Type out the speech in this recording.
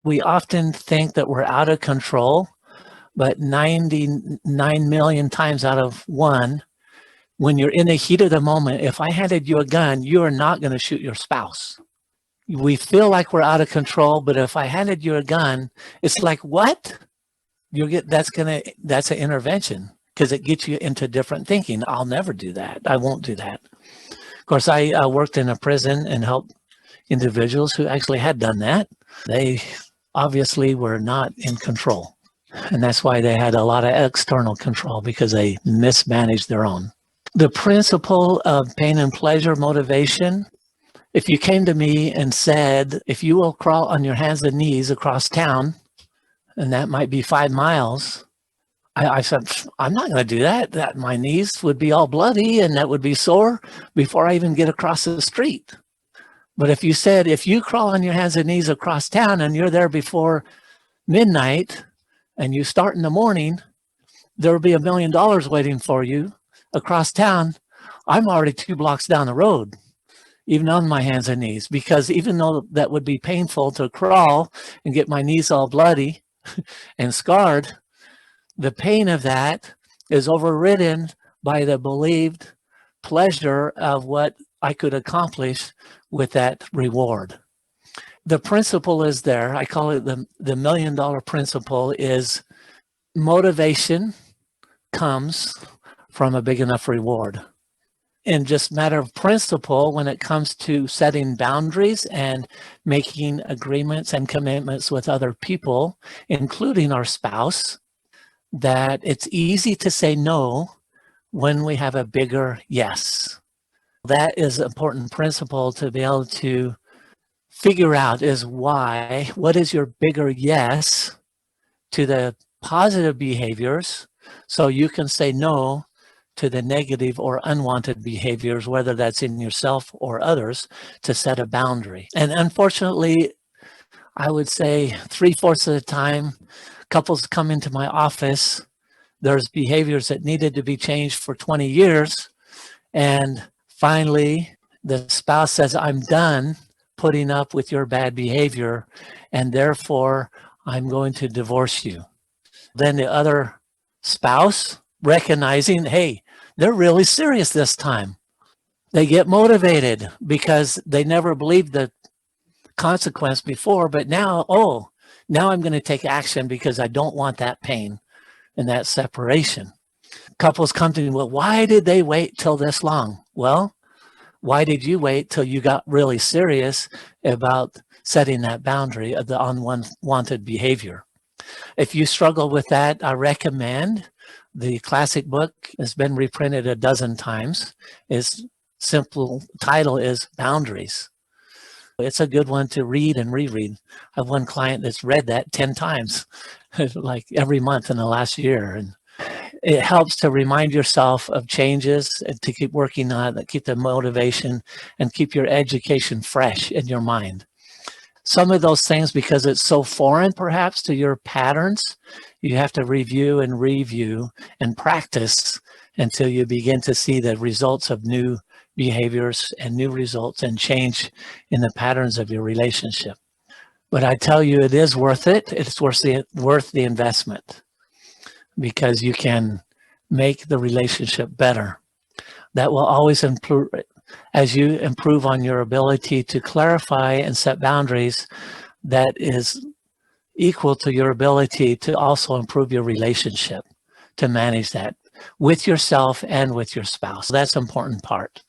We often think that we're out of control, but 99 million times out of one, when you're in the heat of the moment, if I handed you a gun, you are not going to shoot your spouse. We feel like we're out of control, but if I handed you a gun, it's like, what? That's an intervention because it gets you into different thinking. I'll never do that. I won't do that. Of course, I worked in a prison and helped individuals who actually had done that. They obviously were not in control. And that's why they had a lot of external control because they mismanaged their own. The principle of pain and pleasure motivation, if you came to me and said, if you will crawl on your hands and knees across town, and that might be 5 miles, I said, I'm not going to do that. That my knees would be all bloody and that would be sore before I even get across the street. But if you said, if you crawl on your hands and knees across town and you're there before midnight and you start in the morning, there will be $1 million waiting for you across town. I'm already 2 blocks down the road, even on my hands and knees, because even though that would be painful to crawl and get my knees all bloody and scarred, the pain of that is overridden by the believed pleasure of what I could accomplish with that reward. The principle is there. I call it the $1 million principle is motivation comes from a big enough reward. In just matter of principle, when it comes to setting boundaries and making agreements and commitments with other people, including our spouse, that it's easy to say no when we have a bigger yes. That is an important principle to be able to figure out is why, what is your bigger yes to the positive behaviors so you can say no to the negative or unwanted behaviors, whether that's in yourself or others, to set a boundary. And unfortunately, I would say 3/4 of the time, couples come into my office, there's behaviors that needed to be changed for 20 years. And finally, the spouse says, I'm done putting up with your bad behavior, and therefore I'm going to divorce you. Then the other spouse, recognizing, hey, they're really serious this time. They get motivated because they never believed the consequence before, but now, now I'm going to take action because I don't want that pain and that separation. Couples come to me, well, why did they wait till this long? Well, why did you wait till you got really serious about setting that boundary of the unwanted behavior? If you struggle with that, I recommend the classic book. Has been reprinted a dozen times. Its simple title is Boundaries. It's a good one to read and reread. I have one client that's read that 10 times, like every month in the last year. And it helps to remind yourself of changes and to keep working on it, keep the motivation and keep your education fresh in your mind. Some of those things, because it's so foreign perhaps to your patterns, you have to review and review and practice until you begin to see the results of new behaviors and new results and change in the patterns of your relationship. But I tell you, it is worth it. It's worth the investment because you can make the relationship better. That will always improve as you improve on your ability to clarify and set boundaries. That is equal to your ability to also improve your relationship, to manage that with yourself and with your spouse. That's an important part.